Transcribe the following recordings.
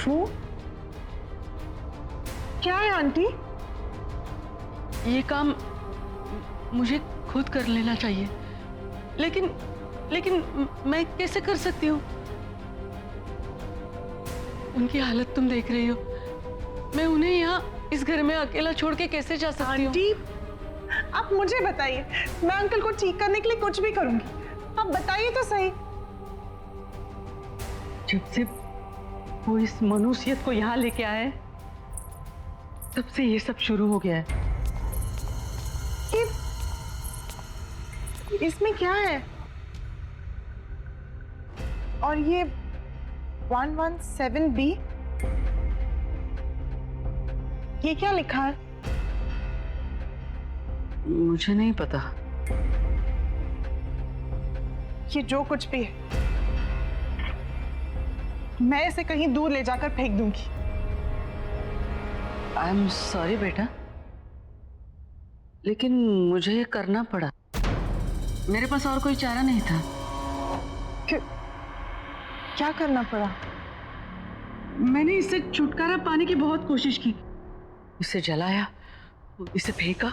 वो क्या है आंटी? ये काम मुझे खुद कर लेना चाहिए, लेकिन लेकिन मैं कैसे कर सकती हूँ? उनकी हालत तुम देख रही हो। मैं उन्हें यहाँ इस घर में अकेला छोड़ के कैसे जा सकती हूँ? आंटी, आप मुझे बताइए, मैं अंकल को ठीक करने के लिए कुछ भी करूंगी। आप बताइए तो सही। जब से वो इस मनुष्यत को यहाँ लेके आए, तब से ये सब शुरू हो गया है। इसमें क्या है? और ये 117B, ये क्या लिखा है? मुझे नहीं पता। ये जो कुछ भी है, मैं इसे कहीं दूर ले जाकर फेंक दूंगी। आई एम सॉरी बेटा, लेकिन मुझे ये करना पड़ा। मेरे पास और कोई चारा नहीं था। क्या करना पड़ा? मैंने इससे छुटकारा पाने की बहुत कोशिश की। इसे जलाया, इसे फेंका,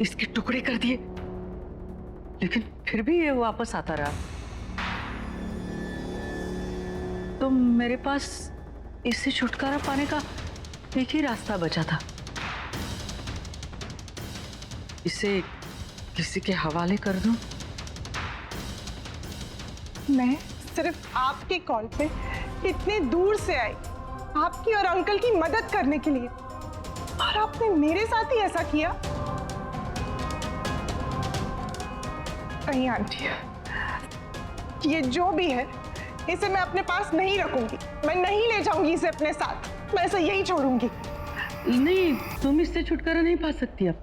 इसके टुकड़े कर दिए, लेकिन फिर भी ये वापस आता रहा। तो मेरे पास इससे छुटकारा पाने का एक ही रास्ता बचा था। इसे किसी के हवाले कर दूं? मैं सिर्फ आपके कॉल पे इतनी दूर से आई, आपकी और अंकल की मदद करने के लिए, और आपने मेरे साथ ही ऐसा किया। नहीं आंटी, ये जो भी है, इसे मैं अपने पास नहीं रखूंगी। मैं नहीं ले जाऊंगी इसे अपने साथ। मैं इसे यही छोड़ूंगी। नहीं, तुम इससे छुटकारा नहीं पा सकती अब।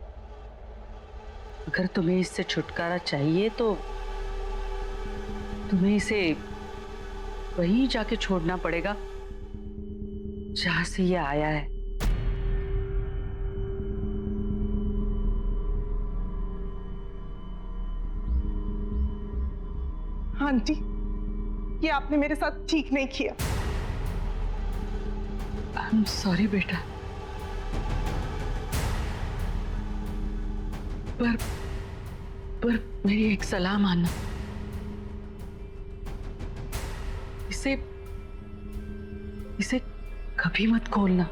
अगर तुम्हें इससे छुटकारा चाहिए तो तुम्हें इसे वहीं जाके छोड़ना पड़ेगा जहां से ये आया है। आंटी, ये आपने मेरे साथ ठीक नहीं किया। आई एम सॉरी बेटा, पर मेरी एक सलाह मानना। इसे कभी मत खोलना।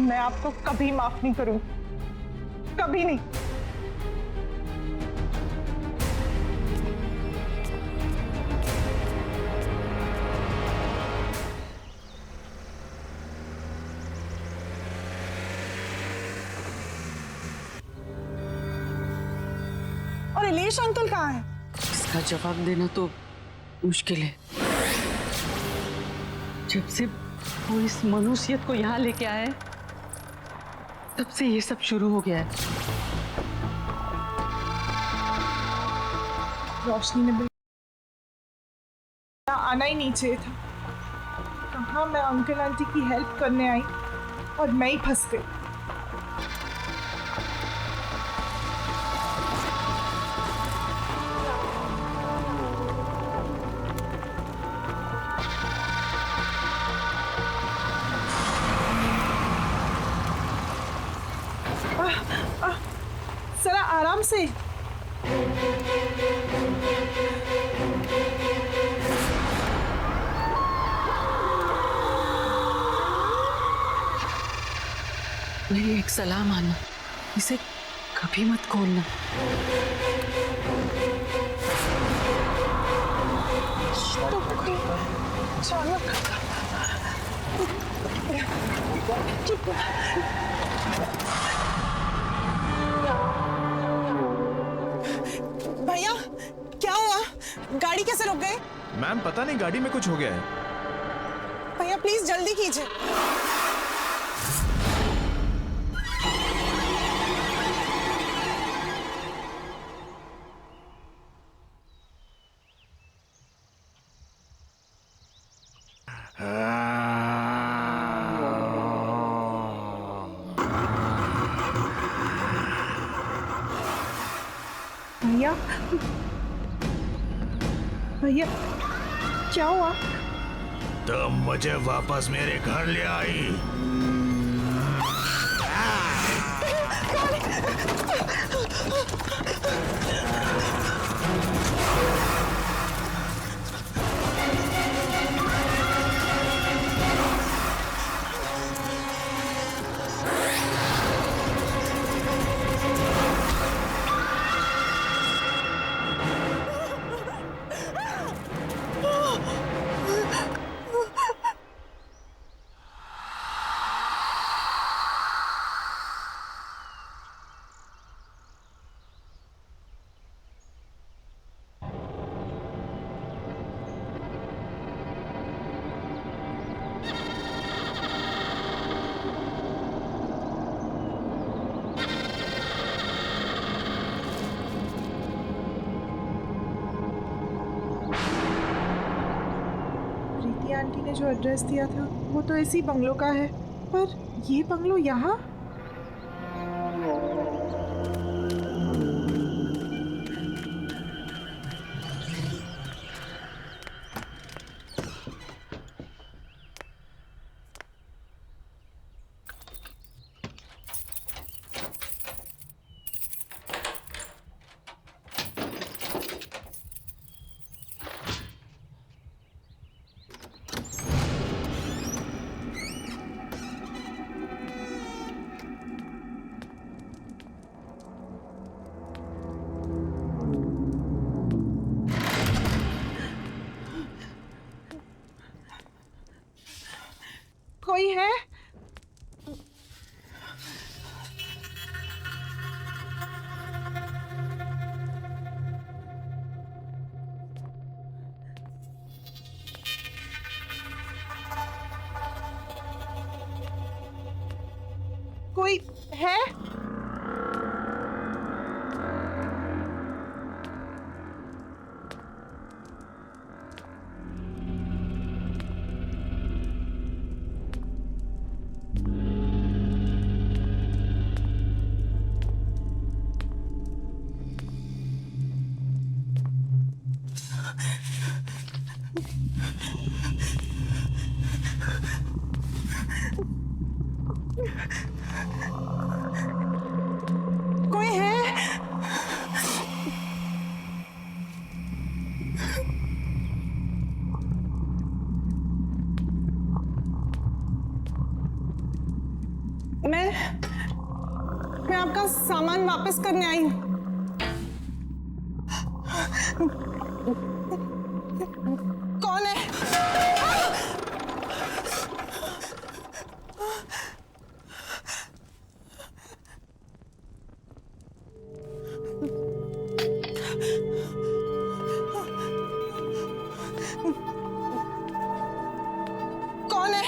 मैं आपको कभी माफ नहीं करूंगी, कभी नहीं। और इलेश अंकल कहाँ है? इसका जवाब देना तो मुश्किल है। जब से वो इस मनुष्यत को यहाँ लेके आए, तब से ये सब शुरू हो गया है। रोशनी ने आना ही नहीं चाहिए था। कहाँ मैं अंकल आंटी की हेल्प करने आई और मैं ही फंस गई। जरा आराम से। मेरी एक सलाह मानना, इसे कभी मत खोलना। भैया, क्या हुआ? गाड़ी कैसे रुक गई? मैम पता नहीं, गाड़ी में कुछ हो गया है। भैया प्लीज जल्दी कीजिए। भैया भैया क्या हुआ? तुम मुझे वापस मेरे घर ले आई। प्रीति आंटी ने जो एड्रेस दिया था वो तो इसी बंगलो का है, पर ये बंगलो यहाँ? कोई है? कोई है? कोई है? मैं आपका सामान वापस करने आई हूँ। कौन है? कौन है?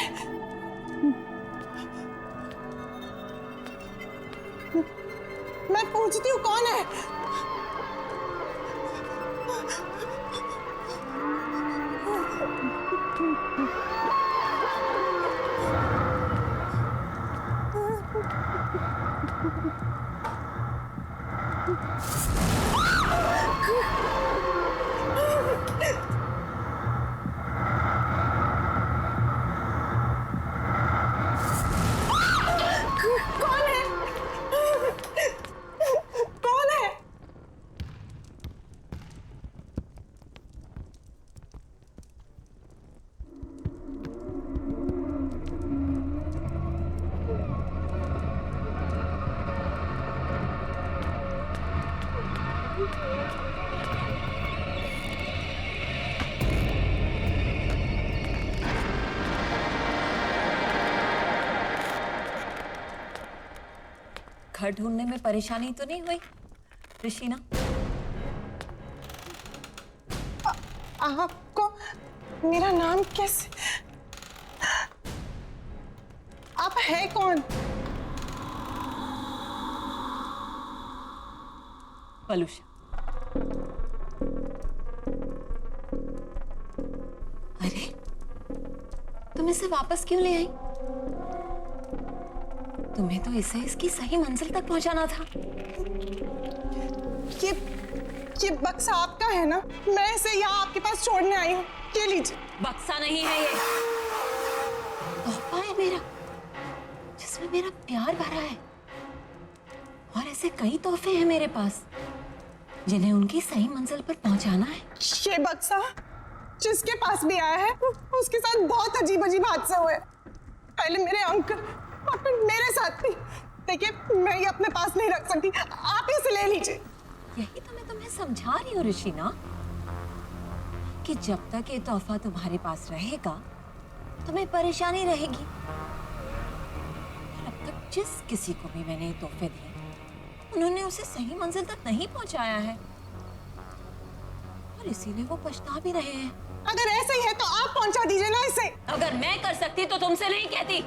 मैं पूछती हूँ कौन है? कौन है? कौन है? घर ढूंढने में परेशानी तो नहीं हुई ऋषिना? आपको मेरा नाम कैसे? आप है कौन? पलूषा। अरे तुम इसे वापस क्यों ले आई? तुम्हें तो इसे इसकी सही मंजिल तक पहुंचाना था। ये बक्सा आपका है ना? मैं इसे यहाँ आपके पास छोड़ने आई हूँ। ये लीजिए। बक्सा नहीं है ये, तोहफा है मेरा, जिसमें मेरा प्यार भरा है। और ऐसे कई तोहफे हैं मेरे पास जिन्हें उनकी सही मंजिल पर पहुंचाना है। ये बक्सा जिसके पास भी आया है उसके साथ बहुत अजीब अजीब हादसे हुए। पहले मेरे अंकल और फिर मेरे साथ भी। देखिए, मैं ये अपने पास नहीं रख सकती, आप इसे ले लीजिए। यही तो मैं तुम्हें समझा रही हूँ ऋषिना, कि जब तक ये तोहफा तुम्हारे पास रहेगा तुम्हें परेशानी रहेगी। और अब तक जिस किसी को भी मैंने ये तोहफे दिए उन्होंने उसे सही मंजिल तक नहीं पहुंचाया है, और इसीलिए वो पछता भी रहे हैं। अगर ऐसा ही है तो आप पहुंचा दीजिए ना इसे। अगर मैं कर सकती तो तुमसे नहीं कहती।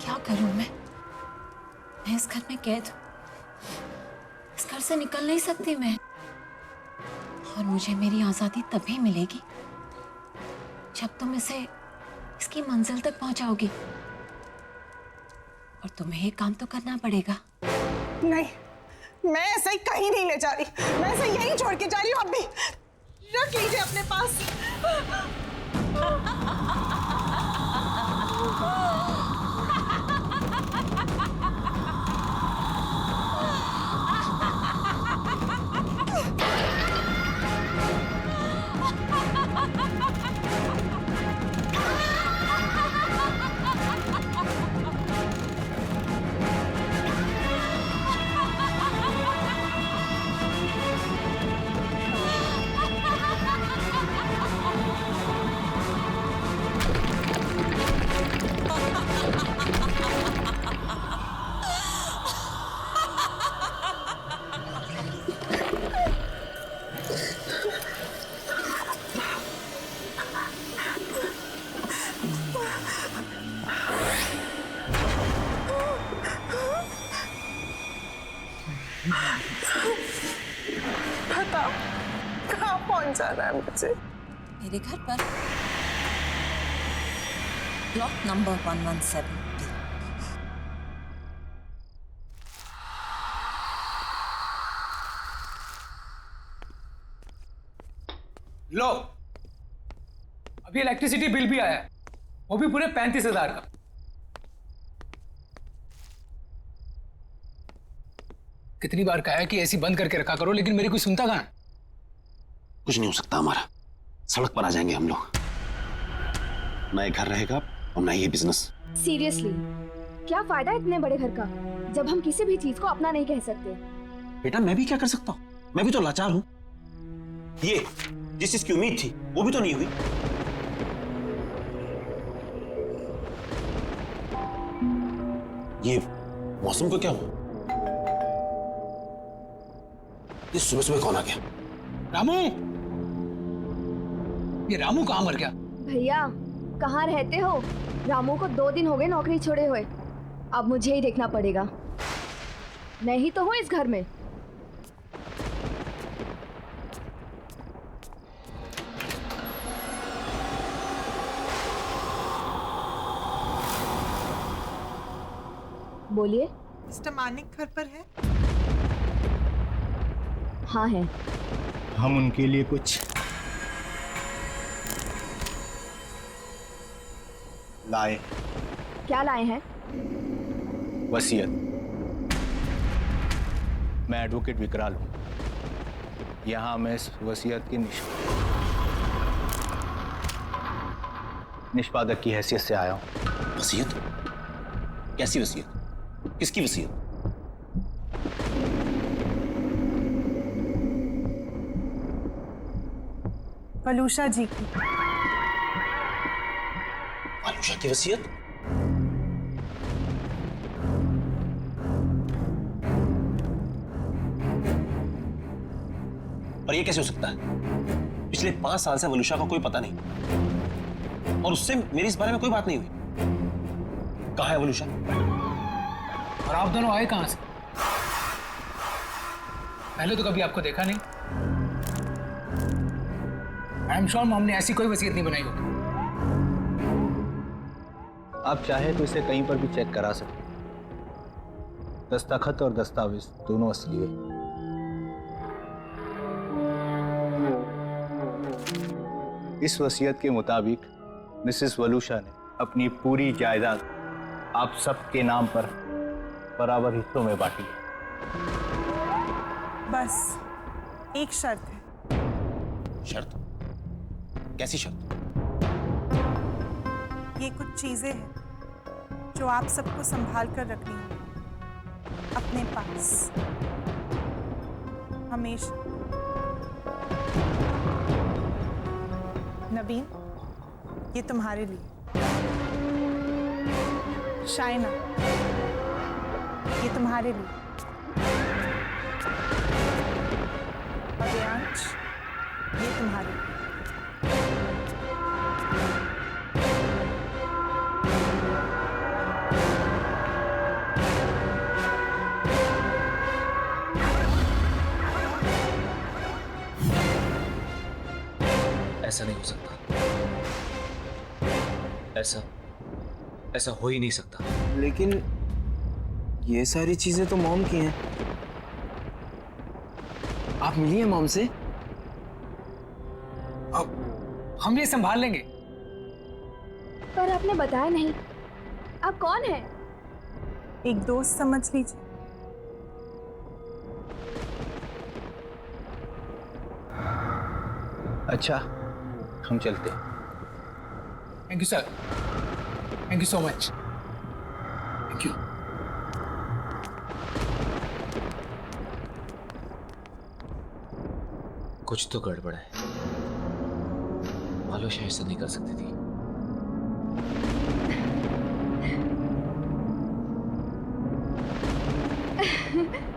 क्या करूं मैं इस घर में कैद हूं। इस घर से निकल नहीं सकती मैं, और मुझे मेरी आजादी तभी मिलेगी जब तुम इसे इसकी मंजिल तक पहुंचाओगी। और तुम्हें ये काम तो करना पड़ेगा। नहीं, मैं ऐसे ही कहीं नहीं ले जा रही, मैं इसे यहीं छोड़ के जा रही हूँ। अब भी रख लीजिए अपने पास। बताओ, कहाँ पहुंचाना है मुझे? मेरे घर पर, प्लॉट नंबर 117। लो, अभी इलेक्ट्रिसिटी बिल भी आया है, वो भी पूरे 35,000 का। कितनी बार कहा है कि एसी बंद करके रखा करो, लेकिन मेरी कोई सुनता कहाँ है? कुछ नहीं हो सकता हमारा, सड़क पर आ जाएंगे हम लोग। ना ये घर रहेगा और ना ये बिजनेस। सीरियसली, क्या फायदा इतने बड़े घर का जब हम किसी भी चीज को अपना नहीं कह सकते। बेटा मैं भी क्या कर सकता हूँ, मैं भी तो लाचार हूँ। ये जिस चीज की उम्मीद थी वो भी तो नहीं हुई। ये मौसम को क्या हुआ? ये सुबह सुबह कौन आ गया? रामू, ये रामू कहाँ मर गया? भैया कहाँ रहते हो? रामू को 2 दिन हो गए नौकरी छोड़े हुए। अब मुझे ही देखना पड़ेगा, मैं ही तो हूँ इस घर में। बोलिए। मिस्टर मानिक घर पर है? हाँ है। हम उनके लिए कुछ लाए। क्या लाए हैं? वसीयत। मैं एडवोकेट विकराल हूं, यहां मैं इस वसीयत की निष्पादक की हैसियत से आया हूं। वसीयत? कैसी वसीयत? किसकी वसीयत? वलूषा जी की। वलूषा की वसीयत? पर यह कैसे हो सकता है? पिछले 5 साल से वलूषा का कोई पता नहीं, और उससे मेरी इस बारे में कोई बात नहीं हुई। कहाँ है वलूषा? और आप दोनों आए कहां से? पहले तो कभी आपको देखा नहीं। आई एम श्योर मॉम ने ऐसी कोई वसीयत नहीं बनाई होगी। आप चाहे तो इसे कहीं पर भी चेक करा सकते, दस्तखत और दस्तावेज दोनों असली है। इस वसीयत के मुताबिक मिसेस वलूशा ने अपनी पूरी जायदाद आप सबके नाम पर बराबर हिस्सों में बांटी है। बस एक शर्त है। शर्त? कैसी शर्त? ये कुछ चीजें हैं जो आप सबको संभाल कर रखनी होगी अपने पास हमेशा। नबीन, ये तुम्हारे लिए। शाइना, ये तुम्हारे लिए। और देयांश, ये तुम्हारे लिए। ऐसा नहीं हो सकता। ऐसा हो ही नहीं सकता। लेकिन ये सारी चीजें तो मॉम की हैं। आप मिली हैं मॉम से? अब हम ये संभाल लेंगे। पर आपने बताया नहीं, आप कौन हैं? एक दोस्त समझ लीजिए। अच्छा, हम चलते हैं। Thank you sir, thank you so much. Thank you. कुछ तो गड़बड़ है। वलूशा ऐसा नहीं कर सकती थी।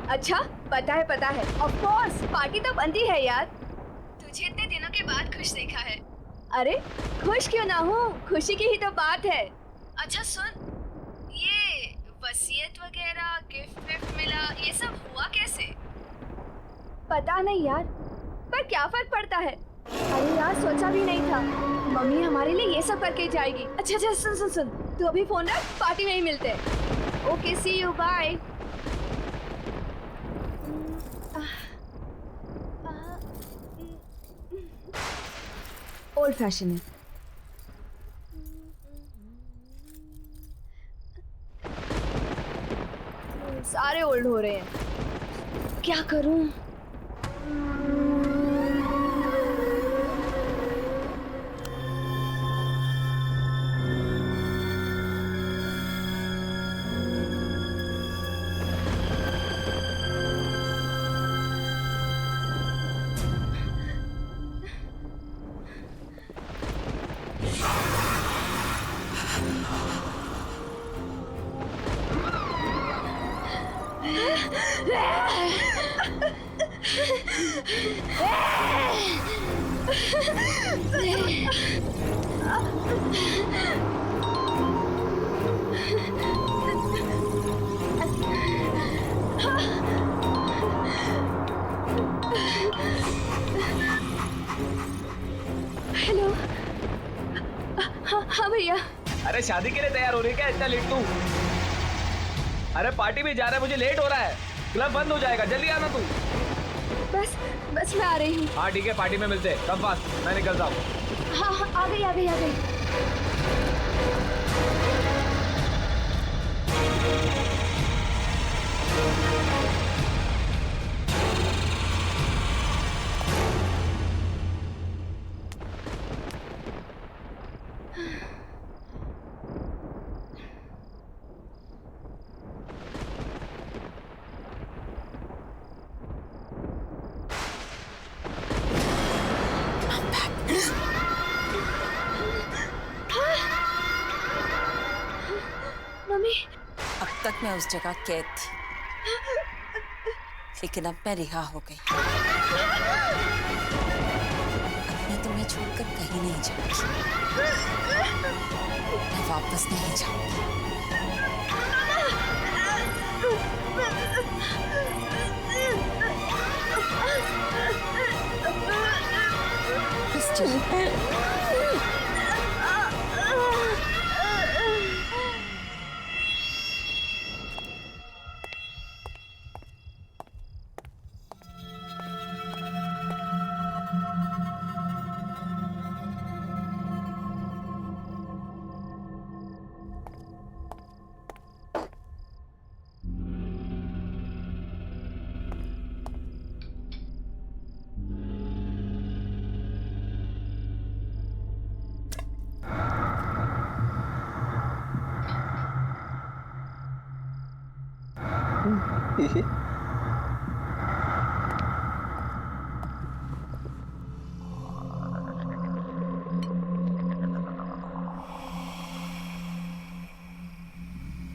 अच्छा, पता है। ऑफ कोर्स, पार्टी तो बनती है यार। तुझे इतने दिनों के बाद खुश देखा है। अरे खुश क्यों ना हूँ, खुशी की ही तो बात है। अच्छा सुन, ये वसीयत वगैरह गिफ्ट मिला, ये सब हुआ कैसे? पता नहीं यार, पर क्या फर्क पड़ता है। अरे यार, सोचा भी नहीं था मम्मी हमारे लिए ये सब करके जाएगी। अच्छा सुन, तू अभी फोन रख, पार्टी में ही मिलते। Okay, see you, bye. Old fashion है। सारे ओल्ड हो रहे हैं, क्या करूं? हेलो। हाँ भैया। अरे शादी के लिए तैयार हो रही है क्या इतना लेट तू? अरे पार्टी में जा रहा है, मुझे लेट हो रहा है, क्लब बंद हो जाएगा, जल्दी आना तू। बस मैं आ रही हूँ। हाँ ठीक है, पार्टी में मिलते हैं, कब फास्ट, मैं निकलता हूँ। हाँ, आ गई। मम्मी, अब तक मैं उस जगह कैद थी, लेकिन अब मैं रिहा हो गई। अब मैं तुम्हें छोड़कर कहीं नहीं जाऊंगी, मैं वापस नहीं जाऊंगी। बस चलो।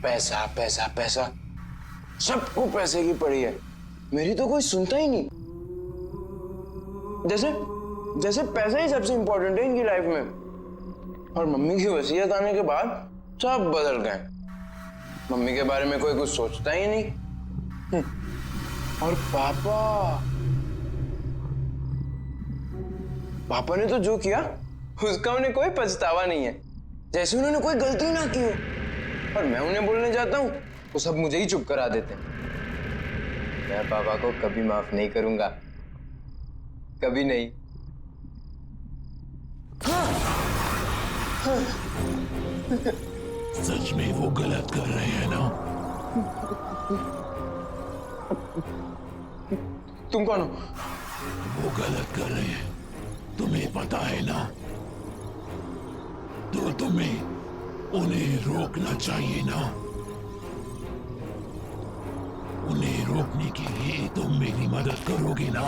पैसा पैसा पैसा, सबको पैसे की पड़ी है, मेरी तो कोई सुनता ही नहीं। जैसे जैसे पैसा ही सबसे इंपॉर्टेंट है इनकी लाइफ में। और मम्मी की वसीयत आने के बाद सब बदल गए। मम्मी के बारे में कोई कुछ सोचता ही नहीं। और पापा ने तो जो किया उसका उन्हें कोई पछतावा नहीं है, जैसे उन्होंने कोई गलती ना की हो। और मैं उन्हें बोलने जाता हूँ तो सब मुझे ही चुप करा देते हैं। मैं पापा को कभी माफ नहीं करूंगा, कभी नहीं। सच में वो गलत कर रहे हैं ना? तुम कौन हो? वो गलत कर रहे हैं, तुम्हें पता है ना? तो तुम्हें उन्हें रोकना चाहिए ना? उन्हें रोकने के लिए तुम मेरी मदद करोगे ना?